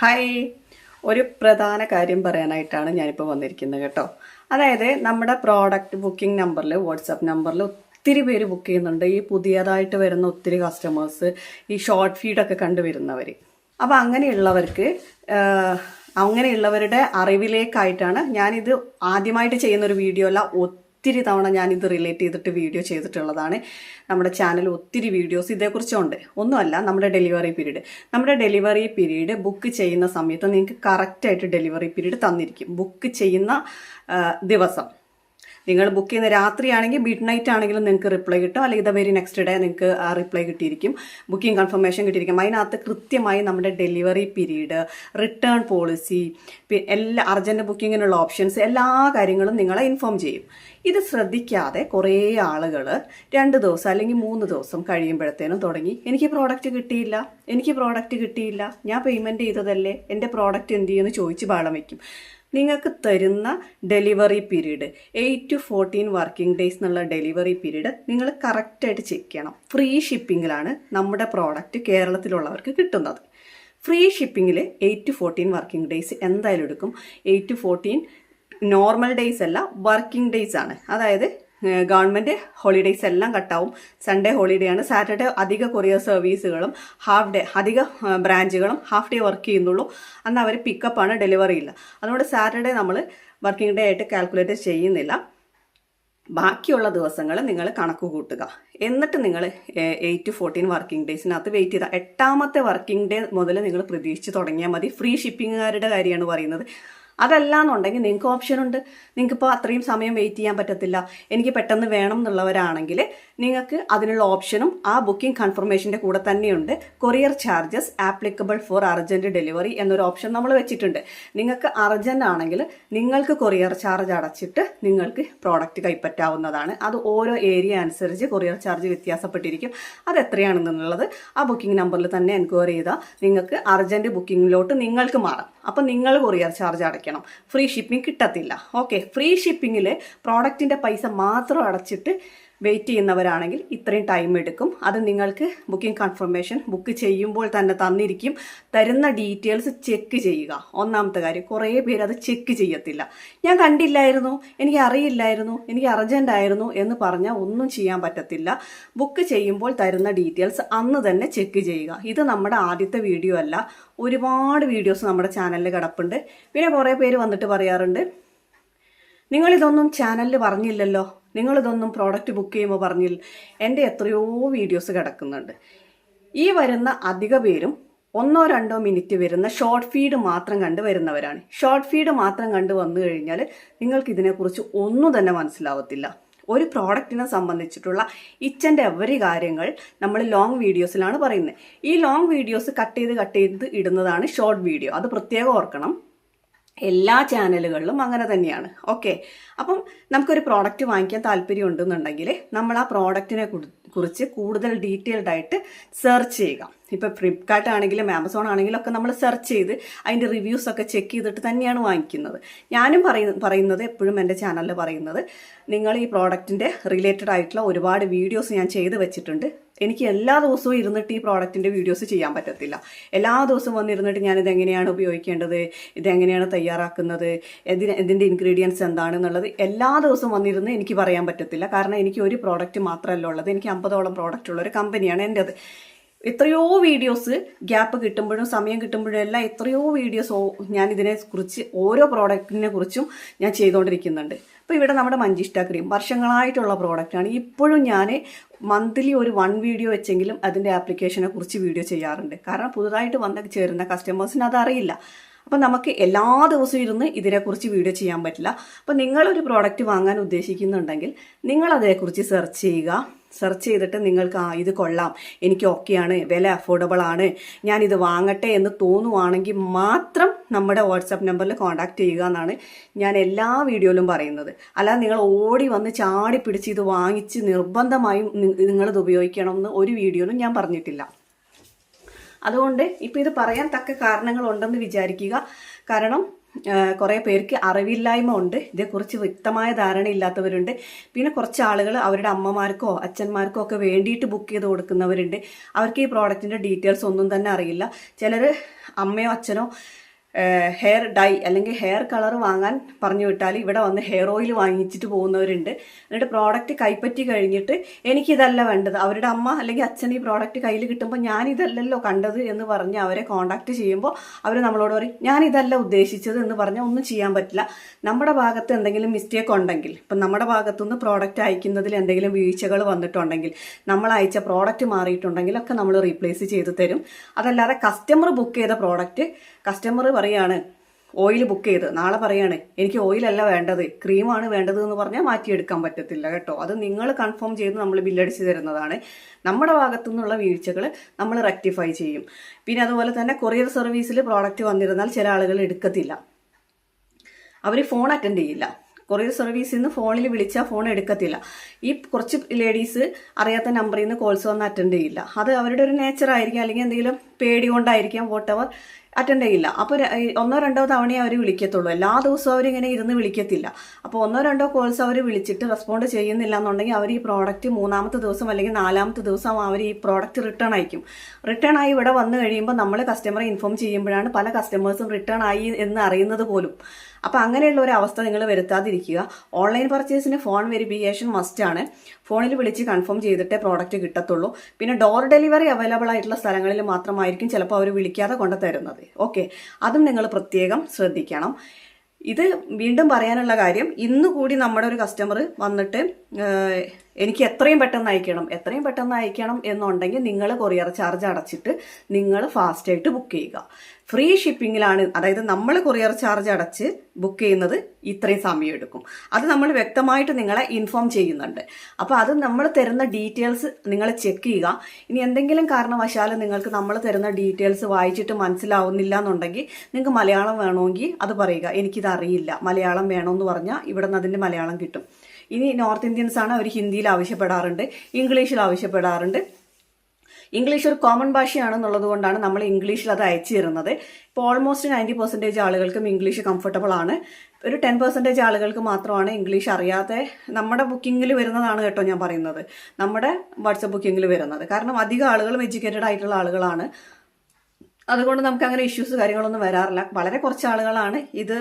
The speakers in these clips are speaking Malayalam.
ഹായ്, ഒരു പ്രധാന കാര്യം പറയാനായിട്ടാണ് ഞാനിപ്പോൾ വന്നിരിക്കുന്നത് കേട്ടോ. അതായത് നമ്മുടെ പ്രോഡക്റ്റ് ബുക്കിംഗ് നമ്പറിൽ, വാട്സാപ്പ് നമ്പറിൽ ഒത്തിരി പേര് ബുക്ക് ചെയ്യുന്നുണ്ട്. ഈ പുതിയതായിട്ട് വരുന്ന ഒത്തിരി കസ്റ്റമേഴ്സ്, ഈ ഷോർട്ട് ഫീഡൊക്കെ കണ്ടുവരുന്നവർ. അപ്പോൾ അങ്ങനെയുള്ളവരുടെ അറിവിലേക്കായിട്ടാണ് ഞാനിത് ആദ്യമായിട്ട് ചെയ്യുന്നൊരു വീഡിയോ അല്ല. ഒത്തിരി തവണ ഞാനിത് റിലേറ്റ് ചെയ്തിട്ട് വീഡിയോ ചെയ്തിട്ടുള്ളതാണ്. നമ്മുടെ ചാനൽ ഒത്തിരി വീഡിയോസ് ഇതേക്കുറിച്ചുണ്ട്. ഒന്നുമല്ല, നമ്മുടെ ഡെലിവറി പീരീഡ് ബുക്ക് ചെയ്യുന്ന സമയത്ത് നിങ്ങൾക്ക് കറക്റ്റായിട്ട് ഡെലിവറി പീരീഡ് തന്നിരിക്കും. ബുക്ക് ചെയ്യുന്ന ദിവസം നിങ്ങൾ ബുക്ക് ചെയ്യുന്ന രാത്രിയാണെങ്കിൽ മിഡ് നൈറ്റ് ആണെങ്കിലും നിങ്ങൾക്ക് റിപ്ലൈ കിട്ടും, അല്ലെങ്കിൽ ദ വെരി നെക്സ്റ്റ് ഡേ നിങ്ങൾക്ക് ആ റിപ്ലൈ കിട്ടിയിരിക്കും, ബുക്കിംഗ് കൺഫർമേഷൻ കിട്ടിയിരിക്കും. അതിനകത്ത് കൃത്യമായി നമ്മുടെ ഡെലിവറി പീരീഡ്, റിട്ടേൺ പോളിസി, എല്ലാ അർജൻറ്റ് ബുക്കിങ്ങിനുള്ള ഓപ്ഷൻസ്, എല്ലാ കാര്യങ്ങളും നിങ്ങളെ ഇൻഫോം ചെയ്യും. ഇത് ശ്രദ്ധിക്കാതെ കുറേ ആളുകൾ 2 ദിവസം അല്ലെങ്കിൽ 3 ദിവസം കഴിയുമ്പോഴത്തേനും തുടങ്ങി എനിക്ക് പ്രോഡക്റ്റ് കിട്ടിയില്ല, ഞാൻ പേയ്മെൻറ്റ് ചെയ്തതല്ലേ, എൻ്റെ പ്രോഡക്റ്റ് എന്ത് ചെയ്യുമെന്ന് ചോദിച്ച് ബഹളം വയ്ക്കും. നിങ്ങൾക്ക് തരുന്ന delivery period 8 to 14 working days എന്നുള്ള ഡെലിവറി പീരീഡ് നിങ്ങൾ കറക്റ്റായിട്ട് ചെക്ക് ചെയ്യണം. ഫ്രീ ഷിപ്പിങ്ങിലാണ് നമ്മുടെ പ്രോഡക്റ്റ് കേരളത്തിലുള്ളവർക്ക് കിട്ടുന്നത്. ഫ്രീ ഷിപ്പിങ്ങിൽ 8 to 14 വർക്കിംഗ് ഡേയ്സ് എന്തായാലും എടുക്കും. 8 to 14 നോർമൽ ഡേയ്സ് അല്ല, വർക്കിംഗ് ഡേയ്സ് ആണ്. അതായത് ഗവൺമെൻറ് ഹോളിഡേയ്സ് എല്ലാം കട്ടാവും. സൺഡേ ഹോളിഡേ ആണ്. സാറ്റർഡേ അധിക കൊറിയർ സർവീസുകളും ഹാഫ് ഡേ, അധിക ബ്രാഞ്ചുകളും ഹാഫ് ഡേ വർക്ക് ചെയ്യുന്നുള്ളൂ. അന്ന് അവർ പിക്കപ്പാണ്, ഡെലിവറി ഇല്ല. അതുകൊണ്ട് സാറ്റർഡേ നമ്മൾ വർക്കിംഗ് ഡേ ആയിട്ട് കാൽക്കുലേറ്റ് ചെയ്യുന്നില്ല. ബാക്കിയുള്ള ദിവസങ്ങൾ നിങ്ങൾ കണക്ക് കൂട്ടുക. എന്നിട്ട് നിങ്ങൾ 8 to 14 വർക്കിംഗ് ഡേയ്സിനകത്ത് വെയിറ്റ് ചെയ്താൽ 8ാമത്തെ വർക്കിംഗ് ഡേ മുതൽ നിങ്ങൾ പ്രതീക്ഷിച്ച് തുടങ്ങിയാൽ മതി. ഫ്രീ ഷിപ്പിങ്ങുകാരുടെ കാര്യമാണ് പറയുന്നത്. അതല്ലാന്നുണ്ടെങ്കിൽ നിങ്ങൾക്ക് ഓപ്ഷനുണ്ട്. നിങ്ങൾക്കിപ്പോൾ അത്രയും സമയം വെയിറ്റ് ചെയ്യാൻ പറ്റത്തില്ല, എനിക്ക് പെട്ടെന്ന് വേണം എന്നുള്ളവരാണെങ്കിൽ നിങ്ങൾക്ക് അതിനുള്ള ഓപ്ഷനും ആ ബുക്കിംഗ് കൺഫർമേഷൻ്റെ കൂടെ തന്നെയുണ്ട്. Courier charges applicable for urgent delivery എന്നൊരു ഓപ്ഷൻ നമ്മൾ വെച്ചിട്ടുണ്ട്. നിങ്ങൾക്ക് അർജൻ്റ് ആണെങ്കിൽ നിങ്ങൾക്ക് കൊറിയർ ചാർജ് അടച്ചിട്ട് നിങ്ങൾക്ക് പ്രോഡക്റ്റ് കൈപ്പറ്റാവുന്നതാണ്. അത് ഓരോ ഏരിയ അനുസരിച്ച് കൊറിയർ ചാർജ് വ്യത്യാസപ്പെട്ടിരിക്കും. അത് എത്രയാണെന്നുള്ളത് ആ ബുക്കിംഗ് നമ്പറിൽ തന്നെ എൻക്വയറി ചെയ്താൽ നിങ്ങൾക്ക് അർജൻറ്റ് ബുക്കിങ്ങിലോട്ട് നിങ്ങൾക്ക് മാറാം. അപ്പം നിങ്ങൾ കൊറിയർ ചാർജ് അടയ്ക്കണം, ഫ്രീ ഷിപ്പിംഗ് കിട്ടത്തില്ല. ഓക്കെ, ഫ്രീ ഷിപ്പിങ്ങിൽ പ്രോഡക്റ്റിൻ്റെ പൈസ മാത്രം അടച്ചിട്ട് വെയിറ്റ് ചെയ്യുന്നവരാണെങ്കിൽ ഇത്രയും ടൈം എടുക്കും. അത് നിങ്ങൾക്ക് ബുക്കിംഗ് കൺഫർമേഷൻ ബുക്ക് ചെയ്യുമ്പോൾ തന്നെ തന്നിരിക്കും. തരുന്ന ഡീറ്റെയിൽസ് ചെക്ക് ചെയ്യുക. ഒന്നാമത്തെ കാര്യം, കുറേ പേര് അത് ചെക്ക് ചെയ്യത്തില്ല. ഞാൻ കണ്ടില്ലായിരുന്നു, എനിക്ക് അറിയില്ലായിരുന്നു, എനിക്ക് അർജൻ്റ് ആയിരുന്നു എന്ന് പറഞ്ഞാൽ ഒന്നും ചെയ്യാൻ പറ്റത്തില്ല. ബുക്ക് ചെയ്യുമ്പോൾ തരുന്ന ഡീറ്റെയിൽസ് അന്ന് തന്നെ ചെക്ക് ചെയ്യുക. ഇത് നമ്മുടെ ആദ്യത്തെ വീഡിയോ അല്ല, ഒരുപാട് വീഡിയോസ് നമ്മുടെ ചാനലിൽ കിടപ്പുണ്ട്. പിന്നെ കുറേ പേര് വന്നിട്ട് പറയാറുണ്ട്, നിങ്ങളിതൊന്നും ചാനലിൽ പറഞ്ഞില്ലല്ലോ, നിങ്ങളിതൊന്നും പ്രോഡക്റ്റ് ബുക്ക് ചെയ്യുമ്പോൾ പറഞ്ഞില്ല. എൻ്റെ എത്രയോ വീഡിയോസ് കിടക്കുന്നുണ്ട്. ഈ വരുന്ന അധിക പേരും 1-2 മിനിറ്റ് വരുന്ന ഷോർട്ട് ഫീഡ് മാത്രം കണ്ട് വരുന്നവരാണ്. ഷോർട്ട് ഫീഡ് മാത്രം കണ്ട് വന്നു കഴിഞ്ഞാൽ നിങ്ങൾക്ക് ഇതിനെക്കുറിച്ച് ഒന്നും തന്നെ മനസ്സിലാവത്തില്ല. ഒരു പ്രോഡക്റ്റിനെ സംബന്ധിച്ചിട്ടുള്ള ഇച്ച് ആൻഡ് എവറി കാര്യങ്ങൾ നമ്മൾ ലോങ് വീഡിയോസിലാണ് പറയുന്നത്. ഈ ലോങ് വീഡിയോസ് കട്ട് ചെയ്ത് ഇടുന്നതാണ് ഷോർട്ട് വീഡിയോ. അത് പ്രത്യേകം ഓർക്കണം. എല്ലാ ചാനലുകളിലും അങ്ങനെ തന്നെയാണ്. ഓക്കെ, അപ്പം നമുക്കൊരു പ്രോഡക്റ്റ് വാങ്ങിക്കാൻ താല്പര്യം ഉണ്ടെന്നുണ്ടെങ്കിൽ നമ്മൾ ആ പ്രോഡക്റ്റിനെ കുറിച്ച് കൂടുതൽ ഡീറ്റെയിൽഡ് ആയിട്ട് സെർച്ച് ചെയ്യുക. ഇപ്പോൾ ഫ്ലിപ്കാർട്ട് ആണെങ്കിലും ആമസോൺ ആണെങ്കിലും ഒക്കെ നമ്മൾ സെർച്ച് ചെയ്ത് അതിൻ്റെ റിവ്യൂസ് ഒക്കെ ചെക്ക് ചെയ്തിട്ട് തന്നെയാണ് വാങ്ങിക്കുന്നത്. ഞാനും പറയുന്നത് എപ്പോഴും എൻ്റെ ചാനലിൽ പറയുന്നത്, നിങ്ങൾ ഈ പ്രോഡക്റ്റിൻ്റെ റിലേറ്റഡ് ആയിട്ടുള്ള ഒരുപാട് വീഡിയോസ് ഞാൻ ചെയ്ത് വെച്ചിട്ടുണ്ട്. എനിക്ക് എല്ലാ ദിവസവും ഇരുന്നിട്ട് ഈ പ്രോഡക്റ്റിൻ്റെ വീഡിയോസ് ചെയ്യാൻ പറ്റത്തില്ല. എല്ലാ ദിവസവും വന്നിരുന്നിട്ട് ഞാനിത് എങ്ങനെയാണ് ഉപയോഗിക്കേണ്ടത്, ഇതെങ്ങനെയാണ് തയ്യാറാക്കുന്നത്, ഇതിൻ്റെ ഇൻഗ്രീഡിയൻസ് എന്താണെന്നുള്ളത് എല്ലാ ദിവസവും വന്നിരുന്ന് എനിക്ക് പറയാൻ പറ്റത്തില്ല. കാരണം എനിക്ക് ഒരു പ്രോഡക്റ്റ് മാത്രമല്ല ഉള്ളത്, എനിക്ക് 50ഓളം പ്രോഡക്റ്റ് ഉള്ളൊരു കമ്പനിയാണ് എൻ്റേത്. എത്രയോ വീഡിയോസ് ഗ്യാപ്പ് കിട്ടുമ്പോഴും സമയം കിട്ടുമ്പോഴും എല്ലാം എത്രയോ വീഡിയോസ് ഞാൻ ഇതിനെക്കുറിച്ച് ഓരോ പ്രോഡക്റ്റിനെ കുറിച്ചും ഞാൻ ചെയ്തുകൊണ്ടിരിക്കുന്നുണ്ട്. അപ്പോൾ ഇവിടെ നമ്മുടെ മഞ്ചിഷ്ട ക്രീം വർഷങ്ങളായിട്ടുള്ള പ്രോഡക്റ്റാണ്. ഇപ്പോഴും ഞാൻ മന്ത്ലി ഒരു 1 വീഡിയോ വെച്ചെങ്കിലും അതിൻ്റെ ആപ്ലിക്കേഷനെ കുറിച്ച് വീഡിയോ ചെയ്യാറുണ്ട്. കാരണം പുതുതായിട്ട് വന്ന് ചേരുന്ന കസ്റ്റമേഴ്സിന് അതറിയില്ല. അപ്പം നമുക്ക് എല്ലാ ദിവസവും ഇരുന്ന് ഇതിനെക്കുറിച്ച് വീഡിയോ ചെയ്യാൻ പറ്റില്ല. അപ്പോൾ നിങ്ങളൊരു പ്രോഡക്റ്റ് വാങ്ങാൻ ഉദ്ദേശിക്കുന്നുണ്ടെങ്കിൽ നിങ്ങൾ അതേക്കുറിച്ച് സെർച്ച് ചെയ്യുക. സെർച്ച് ചെയ്തിട്ട് നിങ്ങൾക്ക് ഇത് കൊള്ളാം, എനിക്ക് ഓക്കെയാണ്, വില അഫോർഡബിൾ ആണ്, ഞാനിത് വാങ്ങട്ടെ എന്ന് തോന്നുവാണെങ്കിൽ മാത്രം നമ്മുടെ വാട്സാപ്പ് നമ്പറിൽ കോൺടാക്റ്റ് ചെയ്യുക എന്നാണ് ഞാൻ എല്ലാ വീഡിയോയിലും പറയുന്നത്. അല്ലാതെ നിങ്ങൾ ഓടി വന്ന് ചാടി പിടിച്ച് ഇത് വാങ്ങിച്ച് നിർബന്ധമായും നിങ്ങളിത് ഉപയോഗിക്കണം എന്ന് ഒരു വീഡിയോയിലും ഞാൻ പറഞ്ഞിട്ടില്ല. അതുകൊണ്ട് ഇപ്പോൾ ഇത് പറയാൻ തക്ക കാരണങ്ങളുണ്ടെന്ന് വിചാരിക്കുക. കാരണം കുറേ പേർക്ക് അറിവില്ലായ്മ ഉണ്ട്, ഇതേക്കുറിച്ച് വ്യക്തമായ ധാരണയില്ലാത്തവരുണ്ട്. പിന്നെ കുറച്ച് ആളുകൾ അവരുടെ അമ്മമാർക്കോ അച്ഛന്മാർക്കോ ഒക്കെ വേണ്ടിയിട്ട് ബുക്ക് ചെയ്ത് കൊടുക്കുന്നവരുണ്ട്. അവർക്ക് ഈ പ്രോഡക്റ്റിൻ്റെ ഡീറ്റെയിൽസ് ഒന്നും തന്നെ അറിയില്ല. ചിലർ അമ്മയോ അച്ഛനോ ഹെയർ ഡൈ അല്ലെങ്കിൽ ഹെയർ കളർ വാങ്ങാൻ പറഞ്ഞു വിട്ടാൽ ഇവിടെ വന്ന് ഹെയർ ഓയിൽ വാങ്ങിച്ചിട്ട് പോകുന്നവരുണ്ട്. എന്നിട്ട് പ്രോഡക്റ്റ് കൈപ്പറ്റി കഴിഞ്ഞിട്ട് എനിക്കിതല്ല വേണ്ടത്, അവരുടെ അമ്മ അല്ലെങ്കിൽ അച്ഛൻ ഈ പ്രോഡക്റ്റ് കയ്യിൽ കിട്ടുമ്പോൾ ഞാനിതല്ലല്ലോ കണ്ടത് എന്ന് പറഞ്ഞ് അവരെ കോൺടാക്ട് ചെയ്യുമ്പോൾ അവർ നമ്മളോട് പറയും ഞാനിതല്ല ഉദ്ദേശിച്ചത് എന്ന് പറഞ്ഞാൽ ഒന്നും ചെയ്യാൻ പറ്റില്ല. നമ്മുടെ ഭാഗത്ത് എന്തെങ്കിലും മിസ്റ്റേക്ക് ഉണ്ടെങ്കിൽ, ഇപ്പം നമ്മുടെ ഭാഗത്തുനിന്ന് പ്രോഡക്റ്റ് അയക്കുന്നതിൽ എന്തെങ്കിലും വീഴ്ചകൾ വന്നിട്ടുണ്ടെങ്കിൽ, നമ്മൾ അയച്ച പ്രോഡക്റ്റ് മാറിയിട്ടുണ്ടെങ്കിൽ ഒക്കെ നമ്മൾ റീപ്ലേസ് ചെയ്ത് തരും. അതല്ലാതെ കസ്റ്റമർ ബുക്ക് ചെയ്ത പ്രോഡക്റ്റ് കസ്റ്റമർ പറയാണ് ഓയിൽ ബുക്ക് ചെയ്ത് നാളെ പറയാണ് എനിക്ക് ഓയിലല്ല വേണ്ടത് ക്രീമാണ് വേണ്ടത് എന്ന് പറഞ്ഞാൽ മാറ്റിയെടുക്കാൻ പറ്റത്തില്ല കേട്ടോ. അത് നിങ്ങൾ കൺഫേം ചെയ്ത് നമ്മൾ ബില്ലടിച്ച് തരുന്നതാണ്. നമ്മുടെ ഭാഗത്തു നിന്നുള്ള വീഴ്ചകൾ നമ്മൾ റെക്ടിഫൈ ചെയ്യും. പിന്നെ അതുപോലെ തന്നെ കൊറിയർ സർവീസിൽ പ്രോഡക്റ്റ് വന്നിരുന്നാൽ ചില ആളുകൾ എടുക്കത്തില്ല, അവർ ഫോൺ അറ്റൻഡ് ചെയ്യില്ല. കൊറിയർ സർവീസിൽ നിന്ന് ഫോണിൽ വിളിച്ചാൽ ഫോൺ എടുക്കത്തില്ല. ഈ കുറച്ച് ലേഡീസ് അറിയാത്ത നമ്പറിൽ നിന്ന് കോൾസ് വന്ന് അറ്റൻഡ് ചെയ്യില്ല. അത് അവരുടെ ഒരു നേച്ചർ ആയിരിക്കും, അല്ലെങ്കിൽ എന്തെങ്കിലും പേടി കൊണ്ടായിരിക്കാം, വോട്ടെവർ അറ്റൻഡ് ചെയ്യില്ല. അപ്പോൾ 1-2 തവണയേ അവർ വിളിക്കത്തുള്ളൂ. എല്ലാ ദിവസവും അവരിങ്ങനെ ഇരുന്ന് വിളിക്കത്തില്ല. അപ്പോൾ 1-2 കോൾസ് അവർ വിളിച്ചിട്ട് റെസ്പോണ്ട് ചെയ്യുന്നില്ല എന്നുണ്ടെങ്കിൽ അവർ ഈ പ്രോഡക്റ്റ് 3-ാമത്തെ ദിവസം അല്ലെങ്കിൽ 4-ാമത്തെ ദിവസം അവർ ഈ പ്രോഡക്റ്റ് റിട്ടേൺ അയക്കും. റിട്ടേൺ ആയി ഇവിടെ വന്നു കഴിയുമ്പോൾ നമ്മൾ കസ്റ്റമറെ ഇൻഫോം ചെയ്യുമ്പോഴാണ് പല കസ്റ്റമേഴ്സും റിട്ടേൺ ആയി എന്ന് അറിയുന്നത് പോലും. അപ്പോൾ അങ്ങനെയുള്ള ഒരു അവസ്ഥ നിങ്ങൾ വരുത്താതിരിക്കുക. ഓൺലൈൻ പർച്ചേസിന് ഫോൺ വെരിഫിക്കേഷൻ മസ്റ്റാണ്. ഫോണിൽ വിളിച്ച് കൺഫേം ചെയ്തിട്ടേ പ്രോഡക്റ്റ് കിട്ടത്തുള്ളൂ. പിന്നെ ഡോർ ഡെലിവറി അവൈലബിൾ ആയിട്ടുള്ള സ്ഥലങ്ങളിൽ മാത്രമായിരിക്കും ചിലപ്പോൾ അവർ വിളിക്കാതെ കൊണ്ട് തരുന്നത്. ഓക്കെ, അതും നിങ്ങൾ പ്രത്യേകം ശ്രദ്ധിക്കണം. ഇത് വീണ്ടും പറയാനുള്ള കാര്യം, ഇന്ന് കൂടി നമ്മുടെ ഒരു കസ്റ്റമർ വന്നിട്ട് എനിക്ക് എത്രയും പെട്ടെന്ന് അയക്കണം എന്നുണ്ടെങ്കിൽ നിങ്ങൾ കൊറിയർ ചാർജ് അടച്ചിട്ട് നിങ്ങൾ ഫാസ്റ്റായിട്ട് ബുക്ക് ചെയ്യുക. ഫ്രീ ഷിപ്പിങ്ങിലാണ്, അതായത് നമ്മൾ കൊറിയർ ചാർജ് അടച്ച് ബുക്ക് ചെയ്യുന്നത് ഇത്രയും സമയം എടുക്കും. അത് നമ്മൾ വ്യക്തമായിട്ട് നിങ്ങളെ ഇൻഫോം ചെയ്യുന്നുണ്ട്. അപ്പോൾ അത് നമ്മൾ തരുന്ന ഡീറ്റെയിൽസ് നിങ്ങൾ ചെക്ക് ചെയ്യുക. ഇനി എന്തെങ്കിലും കാരണവശാൽ നിങ്ങൾക്ക് നമ്മൾ തരുന്ന ഡീറ്റെയിൽസ് വായിച്ചിട്ട് മനസ്സിലാവുന്നില്ല എന്നുണ്ടെങ്കിൽ നിങ്ങൾക്ക് മലയാളം വേണമെങ്കിൽ അത് പറയുക, എനിക്കിത് അറിയില്ല, മലയാളം വേണമെന്ന് പറഞ്ഞാൽ ഇവിടെ നിന്ന് അതിൻ്റെ മലയാളം കിട്ടും. ഇനി നോർത്ത് ഇന്ത്യൻസ് ആണ്, അവർ ഹിന്ദിയിൽ ആവശ്യപ്പെടാറുണ്ട്, ഇംഗ്ലീഷിൽ ആവശ്യപ്പെടാറുണ്ട്. ഇംഗ്ലീഷ് ഒരു കോമൺ ഭാഷയാണെന്നുള്ളത് കൊണ്ടാണ് നമ്മൾ ഇംഗ്ലീഷിൽ അത് അയച്ചു തരുന്നത്. ഇപ്പോൾ ഓൾമോസ്റ്റ് 90% ആളുകൾക്കും ഇംഗ്ലീഷ് കംഫർട്ടബിൾ ആണ്. ഒരു 10% ആളുകൾക്ക് മാത്രമാണ് ഇംഗ്ലീഷ് അറിയാതെ നമ്മുടെ ബുക്കിങ്ങിൽ വരുന്നതാണ് കേട്ടോ ഞാൻ പറയുന്നത്, നമ്മുടെ വാട്സപ്പ് ബുക്കിങ്ങിൽ വരുന്നത്. കാരണം അധികം ആളുകളും എഡ്യൂക്കേറ്റഡ് ആയിട്ടുള്ള ആളുകളാണ്. അതുകൊണ്ട് നമുക്ക് അങ്ങനെ ഇഷ്യൂസ് കാര്യങ്ങളൊന്നും വരാറില്ല. വളരെ കുറച്ച് ആളുകളാണ് ഇത്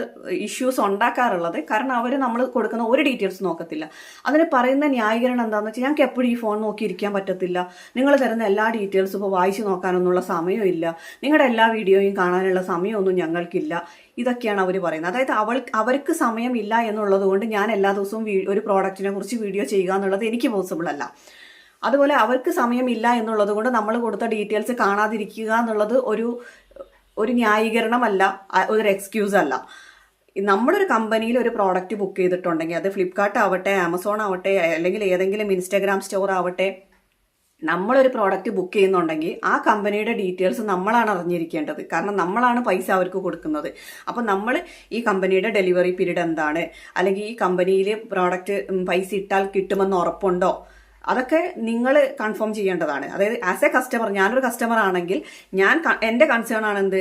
ഇഷ്യൂസ് ഉണ്ടാക്കാറുള്ളത്. കാരണം അവർ നമ്മൾ കൊടുക്കുന്ന ഒരു ഡീറ്റെയിൽസ് നോക്കത്തില്ല. അതിന് പറയുന്ന ന്യായീകരണം എന്താണെന്ന് വെച്ചാൽ ഞങ്ങൾക്ക് എപ്പോഴും ഈ ഫോൺ നോക്കിയിരിക്കാൻ പറ്റത്തില്ല, നിങ്ങൾ തരുന്ന എല്ലാ ഡീറ്റെയിൽസും ഇപ്പോൾ വായിച്ച് നോക്കാനൊന്നുള്ള സമയമില്ല, നിങ്ങളുടെ എല്ലാ വീഡിയോയും കാണാനുള്ള സമയമൊന്നും ഞങ്ങൾക്കില്ല. ഇതൊക്കെയാണ് അവർ പറയുന്നത്. അതായത് അവർക്ക് സമയമില്ല എന്നുള്ളത് കൊണ്ട് ഞാൻ എല്ലാ ദിവസവും ഒരു പ്രോഡക്റ്റിനെ കുറിച്ച് വീഡിയോ ചെയ്യുക എന്നുള്ളത് എനിക്ക് പോസിബിൾ അല്ല. അതുപോലെ അവർക്ക് സമയമില്ല എന്നുള്ളത് കൊണ്ട് നമ്മൾ കൊടുത്ത ഡീറ്റെയിൽസ് കാണാതിരിക്കുക എന്നുള്ളത് ഒരു ന്യായീകരണമല്ല, ഒരു എക്സ്ക്യൂസ് അല്ല. നമ്മളൊരു കമ്പനിയിൽ ഒരു പ്രോഡക്റ്റ് ബുക്ക് ചെയ്തിട്ടുണ്ടെങ്കിൽ അത് ഫ്ലിപ്കാർട്ട് ആവട്ടെ, ആമസോൺ ആവട്ടെ, അല്ലെങ്കിൽ ഏതെങ്കിലും ഇൻസ്റ്റാഗ്രാം സ്റ്റോർ ആവട്ടെ, നമ്മളൊരു പ്രോഡക്റ്റ് ബുക്ക് ചെയ്യുന്നുണ്ടെങ്കിൽ ആ കമ്പനിയുടെ ഡീറ്റെയിൽസ് നമ്മളാണ് അറിഞ്ഞിരിക്കേണ്ടത്. കാരണം നമ്മളാണ് പൈസ അവർക്ക് കൊടുക്കുന്നത്. അപ്പം നമ്മൾ ഈ കമ്പനിയുടെ ഡെലിവറി പീരീഡ് എന്താണ്, അല്ലെങ്കിൽ ഈ കമ്പനിയിൽ പ്രോഡക്റ്റ് പൈസ ഇട്ടാൽ കിട്ടുമെന്ന് ഉറപ്പുണ്ടോ, അതൊക്കെ നിങ്ങൾ കൺഫേം ചെയ്യേണ്ടതാണ്. അതായത് ആസ് എ കസ്റ്റമർ, ഞാനൊരു കസ്റ്റമർ ആണെങ്കിൽ എൻ്റെ കൺസേൺ ആണ് എന്ത്,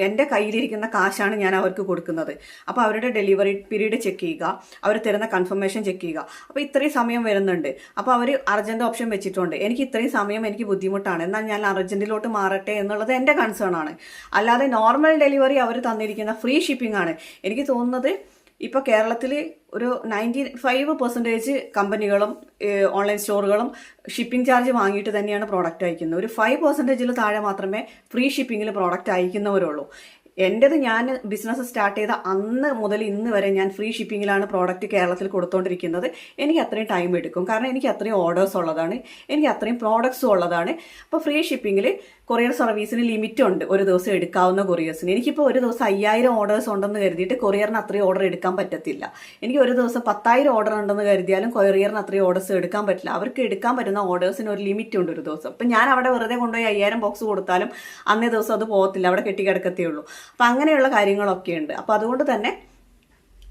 എൻ്റെ കയ്യിലിരിക്കുന്ന കാശാണ് ഞാൻ അവർക്ക് കൊടുക്കുന്നത്. അപ്പോൾ അവരുടെ ഡെലിവറി പീരീഡ് ചെക്ക് ചെയ്യുക, അവർ തരുന്ന കൺഫർമേഷൻ ചെക്ക് ചെയ്യുക. അപ്പോൾ ഇത്രയും സമയം വരുന്നുണ്ട്, അപ്പോൾ അവർ അർജന്റ് ഓപ്ഷൻ വെച്ചിട്ടുണ്ട്, എനിക്ക് ഇത്രയും സമയം എനിക്ക് ബുദ്ധിമുട്ടാണ്, എന്നാൽ ഞാൻ അർജന്റിലോട്ട് മാറട്ടെ എന്നുള്ളത് എൻ്റെ കൺസേൺ ആണ്. അല്ലാതെ നോർമൽ ഡെലിവറി അവർ തന്നിരിക്കുന്ന ഫ്രീ ഷിപ്പിംഗ് ആണ്. എനിക്ക് തോന്നുന്നത് ഇപ്പോൾ കേരളത്തിൽ ഒരു 95% കമ്പനികളും ഓൺലൈൻ സ്റ്റോറുകളും ഷിപ്പിംഗ് ചാർജ് വാങ്ങിയിട്ട് തന്നെയാണ് പ്രോഡക്റ്റ് അയക്കുന്നത്. ഒരു 5% താഴെ മാത്രമേ ഫ്രീ ഷിപ്പിങ്ങിൽ പ്രോഡക്റ്റ് അയക്കുന്നവരുള്ളൂ. എൻ്റെത് ഞാൻ ബിസിനസ് സ്റ്റാർട്ട് ചെയ്ത അന്ന് മുതൽ ഇന്ന് വരെ ഞാൻ ഫ്രീ ഷിപ്പിങ്ങിലാണ് പ്രോഡക്റ്റ് കേരളത്തിൽ കൊടുത്തുകൊണ്ടിരിക്കുന്നത്. എനിക്ക് അത്രയും ടൈം എടുക്കും, കാരണം എനിക്ക് അത്രയും ഓർഡേഴ്സ് ഉള്ളതാണ്, എനിക്ക് അത്രയും പ്രോഡക്ട്സും ഉള്ളതാണ്. അപ്പോൾ ഫ്രീ ഷിപ്പിങ്ങിൽ കൊറിയർ സർവീസിന് ലിമിറ്റ് ഉണ്ട്, ഒരു ദിവസം എടുക്കാവുന്ന കൊറിയേഴ്സിന്. എനിക്കിപ്പോൾ ഒരു ദിവസം 5000 ഓർഡേഴ്സ് ഉണ്ടെന്ന് കരുതിയിട്ട് കൊറിയറിന് അത്രയും ഓർഡർ എടുക്കാൻ പറ്റത്തില്ല. എനിക്ക് ഒരു ദിവസം 10,000 ഓർഡർ ഉണ്ടെന്ന് കരുതിയാലും കൊറിയറിന് അത്രയും ഓർഡേഴ്സ് എടുക്കാൻ പറ്റില്ല. അവർക്ക് എടുക്കാൻ പറ്റുന്ന ഓർഡേഴ്സിന് ഒരു ലിമിറ്റ് ഉണ്ട് ഒരു ദിവസം. അപ്പം ഞാൻ അവിടെ വെറുതെ കൊണ്ടുപോയി 5000 ബോക്സ് കൊടുത്താലും അന്നേ ദിവസം അത് പോകത്തില്ല, അവിടെ കെട്ടിക്കിടക്കത്തേ ഉള്ളൂ. അപ്പം അങ്ങനെയുള്ള കാര്യങ്ങളൊക്കെ ഉണ്ട്. അപ്പം അതുകൊണ്ട് തന്നെ